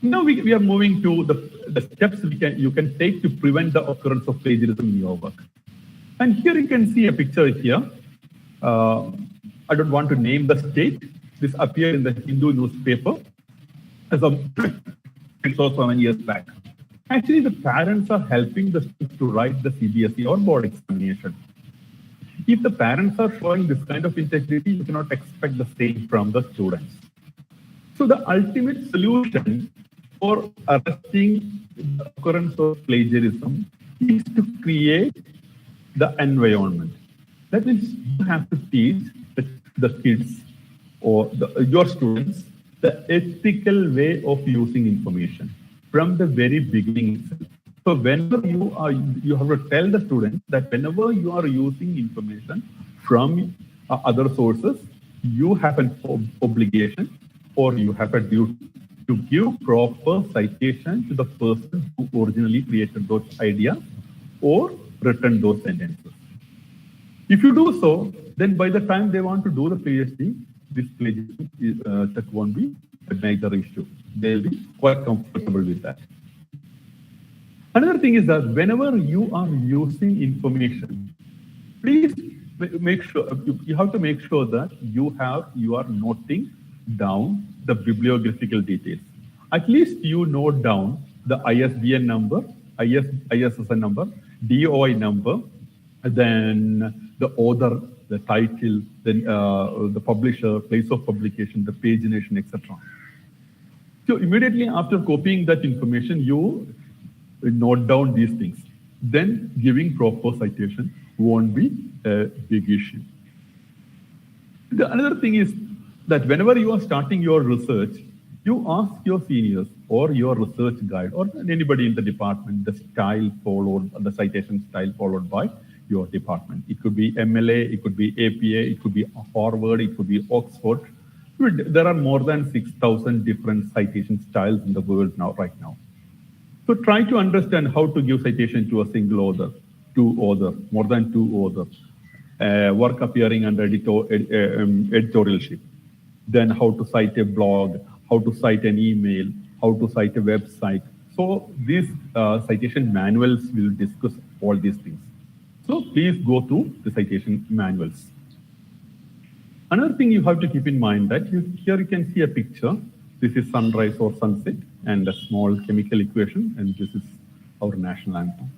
Now we are moving to the steps you can take to prevent the occurrence of plagiarism in your work. And here you can see a picture here. I don't want to name the state. This appeared in the Hindu newspaper as of 6 or 7 years back. Actually, the parents are helping the students to write the CBSE or board examination. If the parents are showing this kind of integrity, you cannot expect the same from the students. So the ultimate solution for arresting the occurrence of plagiarism is to create the environment. That means you have to teach the kids or your students the ethical way of using information from the very beginning itself. So whenever you have to tell the students that whenever you are using information from other sources, you have an obligation or you have a duty to give proper citation to the person who originally created those ideas or written those sentences. If you do so, then by the time they want to do the PhD, this plagiarism that won't be a major issue. They'll be quite comfortable with that. Another thing is that whenever you are using information, please make sure you have to make sure that you are noting down the bibliographical details. At least you note down the ISBN number, ISSN number, DOI number, then the author, the title, then the publisher, place of publication, the pagination, etc. So immediately after copying that information, you note down these things. Then giving proper citation won't be a big issue. Another thing is that whenever you are starting your research, you ask your seniors or your research guide or anybody in the department the style followed, the citation style followed by your department. It could be MLA, it could be APA, it could be Harvard, it could be Oxford. There are more than 6,000 different citation styles in the world right now. So try to understand how to give citation to a single author, two authors, more than two authors, work appearing under editorialship, then how to cite a blog, how to cite an email, how to cite a website. So these citation manuals will discuss all these things. So please go through the citation manuals. Another thing you have to keep in mind that here you can see a picture. This is sunrise or sunset and a small chemical equation, and this is our national anthem.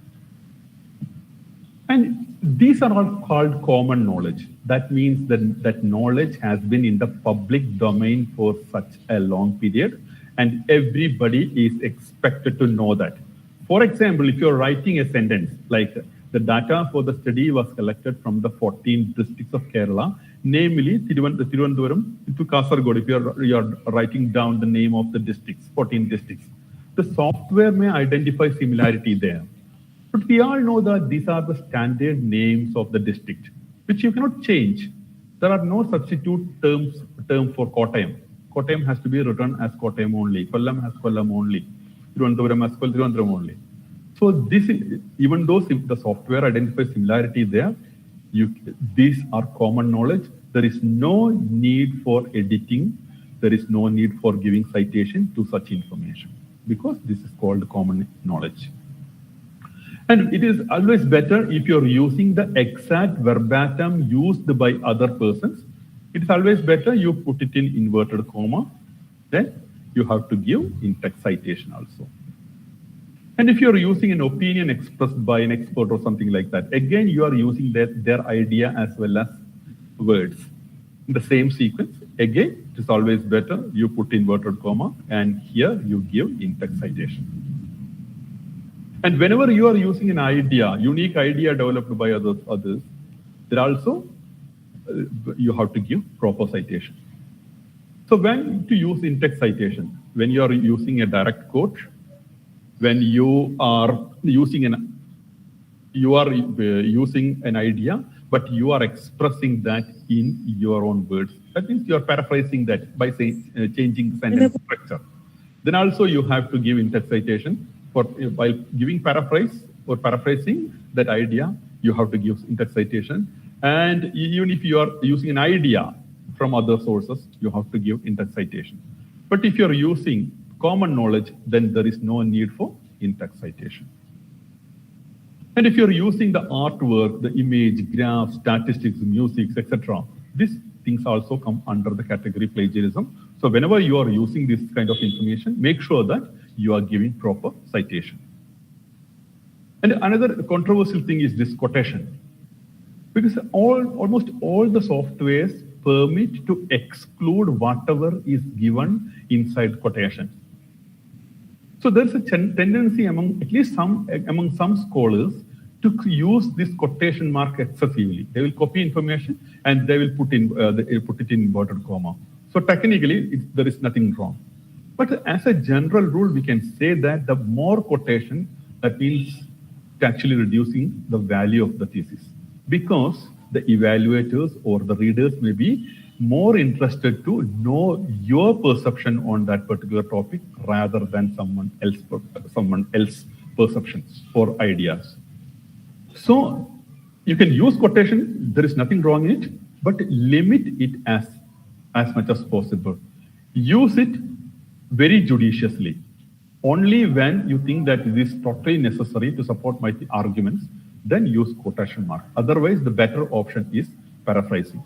And these are all called common knowledge. That means that knowledge has been in the public domain for such a long period, and everybody is expected to know that. For example, if you're writing a sentence, like the data for the study was collected from the 14 districts of Kerala, namely Thiruvananthapuram to Kasaragod, if you're writing down the name of the districts, 14 districts. The software may identify similarity there. But we all know that these are the standard names of the district. which you cannot change. There are no substitute term for Kottayam. Kottayam has to be written as Kottayam only. Kollam has Kollam only. Thiruvananthapuram has Thiruvananthapuram only. So this is, even though the software identifies similarity there, these are common knowledge. There is no need for editing. There is no need for giving citation to such information because this is called common knowledge. And it is always better if you're using the exact verbatim used by other persons. It is always better you put it in inverted comma. Then you have to give in-text citation also. And if you're using an opinion expressed by an expert or something like that, again, you are using their idea as well as words. In the same sequence, again, it is always better you put inverted comma and here you give in-text citation. And whenever you are using an idea, unique idea developed by others, there also you have to give proper citation. So when to use in-text citation? When you are using a direct quote, when you are using an idea, but you are expressing that in your own words. That means you are paraphrasing that by changing the sentence structure. Then also you have to give in-text citation. While giving paraphrase or paraphrasing that idea, you have to give in-text citation. And even if you are using an idea from other sources, you have to give in-text citation. But if you're using common knowledge, then there is no need for in-text citation. And if you're using the artwork, the image, graph, statistics, music, etc., these things also come under the category plagiarism. So whenever you are using this kind of information, make sure that you are giving proper citation. And another controversial thing is this quotation. Because almost all the softwares permit to exclude whatever is given inside quotation. So there's a tendency among at least among some scholars to use this quotation mark excessively. They will copy information and they will put it in inverted comma. So technically, there is nothing wrong. But as a general rule, we can say that the more quotation, that means actually reducing the value of the thesis, because the evaluators or the readers may be more interested to know your perception on that particular topic rather than someone else's perceptions or ideas. So you can use quotation, there is nothing wrong in it, but limit it as much as possible. Use it very judiciously. Only when you think that it is totally necessary to support my arguments, then use quotation mark. Otherwise, the better option is paraphrasing.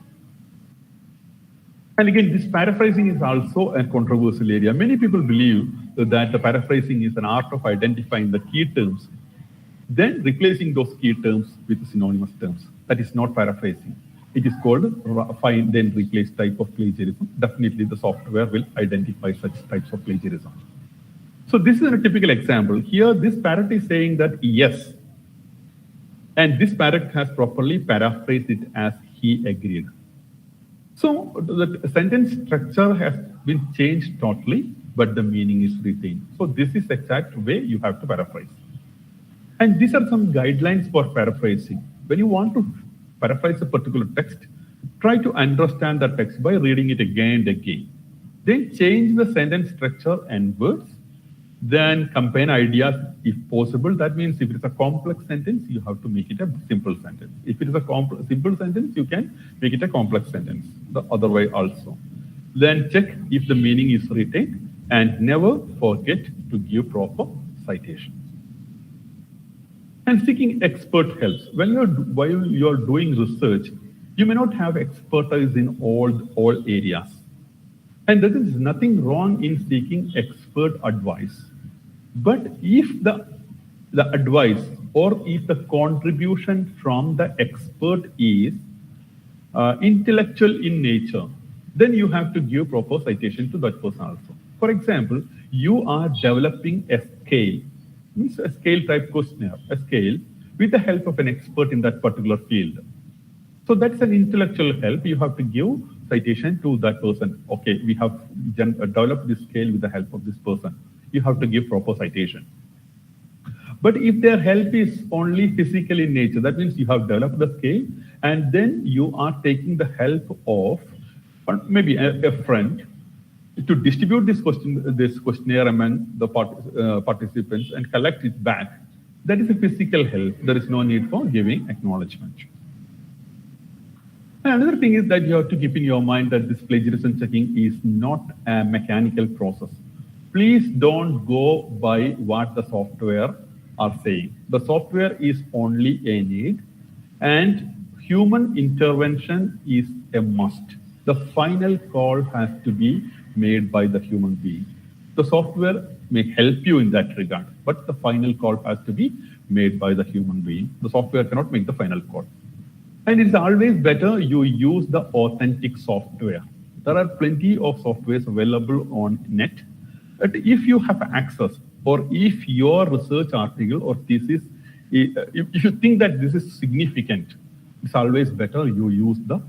And again, this paraphrasing is also a controversial area. Many people believe that the paraphrasing is an art of identifying the key terms, then replacing those key terms with synonymous terms. That is not paraphrasing. It is called find then replace type of plagiarism. Definitely the software will identify such types of plagiarism. So this is a typical example. Here, this parrot is saying that yes, and this parrot has properly paraphrased it as he agreed. So the sentence structure has been changed totally, but the meaning is retained. So this is the exact way you have to paraphrase. And these are some guidelines for paraphrasing. When you want to paraphrase a particular text, try to understand the text by reading it again and again. Then change the sentence structure and words. Then combine ideas if possible. That means if it is a complex sentence, you have to make it a simple sentence. If it is a simple sentence, you can make it a complex sentence. The other way also. Then check if the meaning is retained and never forget to give proper citation. And seeking expert help. While you're doing research, you may not have expertise in all areas. And there is nothing wrong in seeking expert advice. But if the advice or if the contribution from the expert is intellectual in nature, then you have to give proper citation to that person also. For example, you are developing a scale, means a scale type questionnaire, a scale with the help of an expert in that particular field. So that's an intellectual help. You have to give citation to that person. Okay, we have developed this scale with the help of this person. You have to give proper citation. But if their help is only physical in nature, that means you have developed the scale And then you are taking the help of maybe a friend to distribute this questionnaire among the participants and collect it back. That is a physical help. There is no need for giving acknowledgement. And another thing is that you have to keep in your mind that this plagiarism checking is not a mechanical process. Please don't go by what the software are saying. The software is only a need, and human intervention is a must. The final call has to be made by the human being. The software may help you in that regard, but the final call has to be made by the human being. The software cannot make the final call. And it's always better you use the authentic software. There are plenty of softwares available on net. But if you have access, or if your research article or thesis, if you think that this is significant, it's always better you use the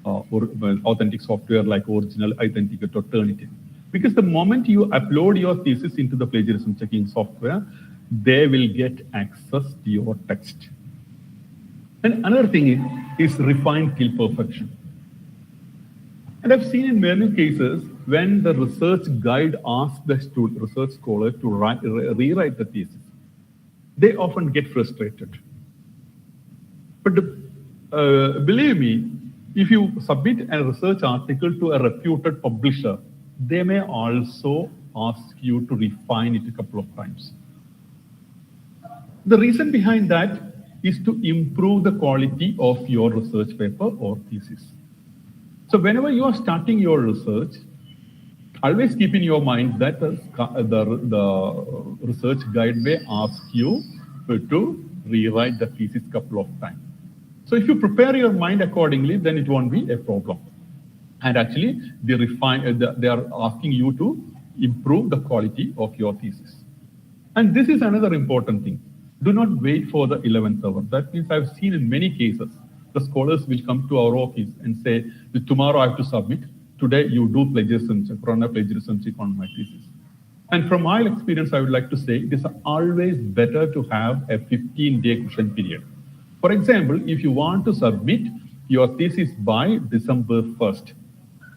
authentic software like Original, Authenticate, or Turnitin. Because the moment you upload your thesis into the plagiarism checking software, they will get access to your text. And another thing is refine till perfection. And I've seen in many cases when the research guide asks the research scholar to rewrite the thesis, they often get frustrated. But believe me, if you submit a research article to a reputed publisher, they may also ask you to refine it a couple of times. The reason behind that is to improve the quality of your research paper or thesis. So whenever you are starting your research, always keep in your mind that the research guide may ask you to rewrite the thesis a couple of times. So if you prepare your mind accordingly, then it won't be a problem. And actually, they are asking you to improve the quality of your thesis. And this is another important thing. Do not wait for the 11th hour. That means I've seen in many cases, the scholars will come to our office and say, tomorrow I have to submit. Today you do plagiarism check, run a plagiarism check on my thesis. And from my experience, I would like to say it is always better to have a 15-day cushion period. For example, if you want to submit your thesis by December 1st,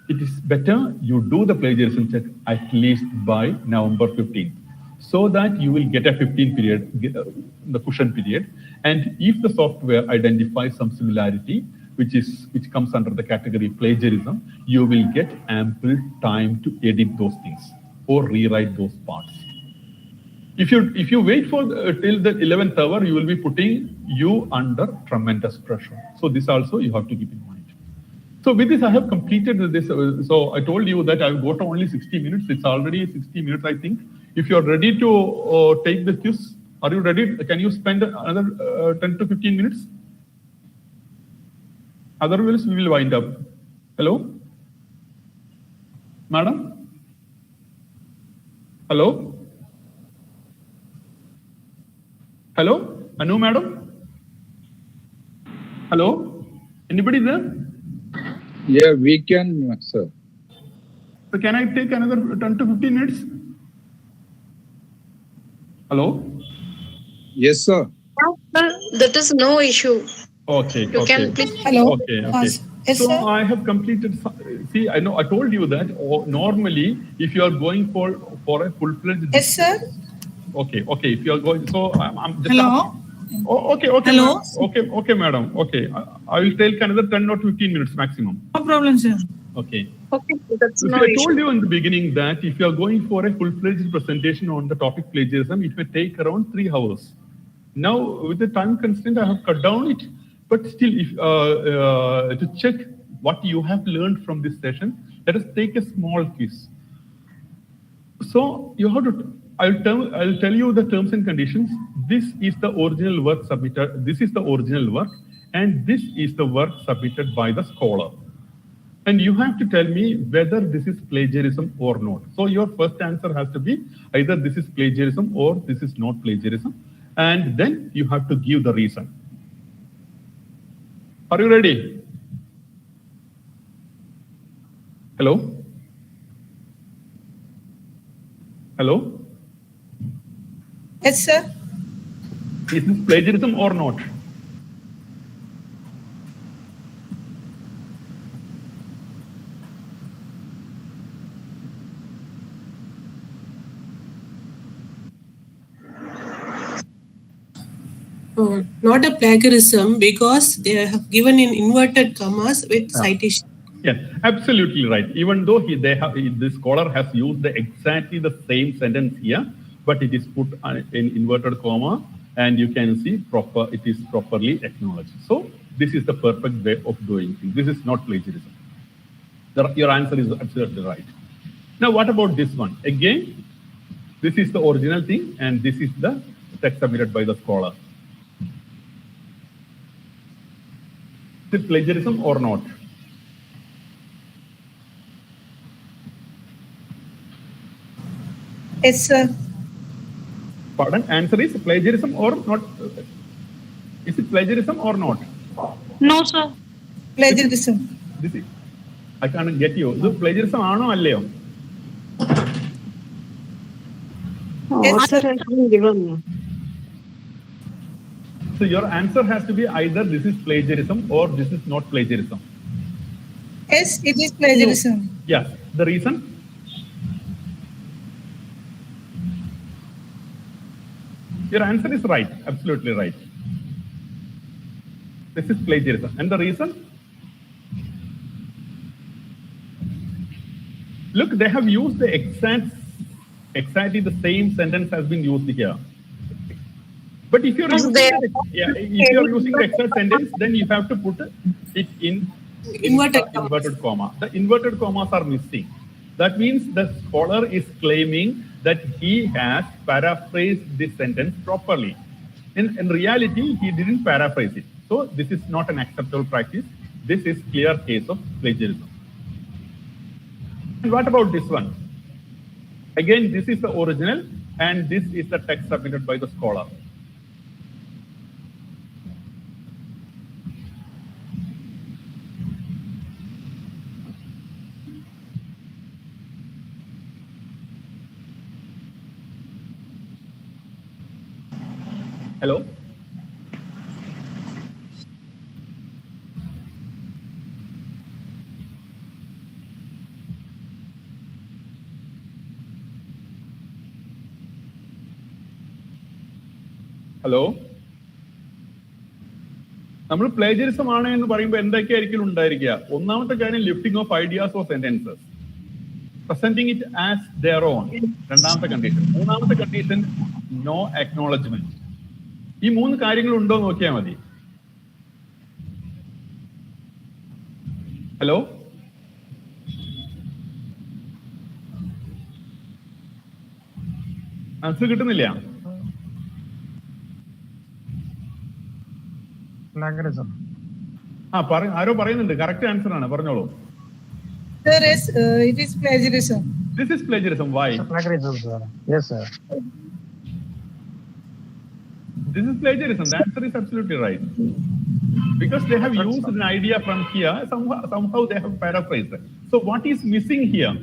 it is better you do the plagiarism check at least by November 15th, so that you will get a 15 period, the cushion period. And if the software identifies some similarity, which comes under the category plagiarism, you will get ample time to edit those things or rewrite those parts. If you wait for till the 11th hour, you will be putting you under tremendous pressure. So this also you have to keep in mind. So with this, I have completed this. So I told you that I've got only 60 minutes. It's already 60 minutes, I think. If you're ready to take the quiz, are you ready? Can you spend another 10 to 15 minutes? Otherwise, we will wind up. Hello? Madam? Hello? Hello? Anu, madam? Hello? Anybody there? Yeah, we can, sir. So can I take another 10 to 15 minutes? Hello? Yes, sir. That is no issue. Okay. You can please. Hello. Okay. Yes, So sir. I have completed. See, I know I told you that normally if you are going for a full-fledged. Yes, sir. Okay. If you are going, so I'm just. Hello. Okay. Hello. Okay, madam. Okay, I will take another 10 or 15 minutes maximum. No problem, sir. Okay. Okay, that's So no I told issue. you in the beginning that if you are going for a full-fledged presentation on the topic plagiarism, it may take around 3 hours. Now, with the time constraint, I have cut down it. But still, if to check what you have learned from this session, let us take a small quiz. So you have to. I'll tell you the terms and conditions. This is the original work submitted. This is the original work, and this is the work submitted by the scholar. And you have to tell me whether this is plagiarism or not. So your first answer has to be either this is plagiarism or this is not plagiarism. And then you have to give the reason. Are you ready? Hello? Hello? Yes, sir. Is this plagiarism or not? not a plagiarism because they have given in inverted commas with citation. Yes, absolutely right. Even though the scholar has used exactly the same sentence here, but it is put in inverted comma, and you can see it is properly acknowledged. So this is the perfect way of doing things. This is not plagiarism. Your answer is absolutely right. Now, what about this one? Again, this is the original thing, and this is the text submitted by the scholar. Is it plagiarism or not? Yes, sir. Pardon? Answer is plagiarism or not? Is it plagiarism or not? No, sir. Plagiarism. This is, I can't get you. Is it plagiarism or no? Yes, sir. So your answer has to be either this is plagiarism or this is not plagiarism. Yes, it is plagiarism. Yeah. The reason? Your answer is right. Absolutely right. This is plagiarism. And the reason? Look, they have used the exactly the same sentence has been used here. But if you're using the exact sentence, then you have to put it in inverted comma. The inverted commas are missing. That means the scholar is claiming that he has paraphrased this sentence properly. In reality, he didn't paraphrase it. So this is not an acceptable practice. This is clear case of plagiarism. And what about this one? Again, this is the original, and this is the text submitted by the scholar. Hello? Hello നമ്മൾ plagiarism ആണ് എന്ന് പറയുമ്പോൾ എന്തൊക്കെയായിരിക്കും ഉണ്ടായിരിക്കുക? ഒന്നാമത്തെ കാര്യം lifting of ideas of sentences, presenting it as their own. രണ്ടാമത്തെ condition. മൂന്നാമത്തെ കണ്ടീഷൻ നോ അക്നോളജ്മെന്റ്. ഈ മൂന്ന് കാര്യങ്ങൾ ഉണ്ടോ നോക്കിയാൽ മതി. ഹലോ? ആൻസർ കിട്ടുന്നില്ല? ആരോ പറയുന്നുണ്ട്. കറക്റ്റ് ആൻസർ ആണ്, പറഞ്ഞോളൂ. Sir, yes, it is plagiarism. This is plagiarism. Why? Plagiarism, sir. Yes, sir. This is plagiarism. The answer is absolutely right. Because they have used an idea from here, somehow they have paraphrased it. So what is missing here?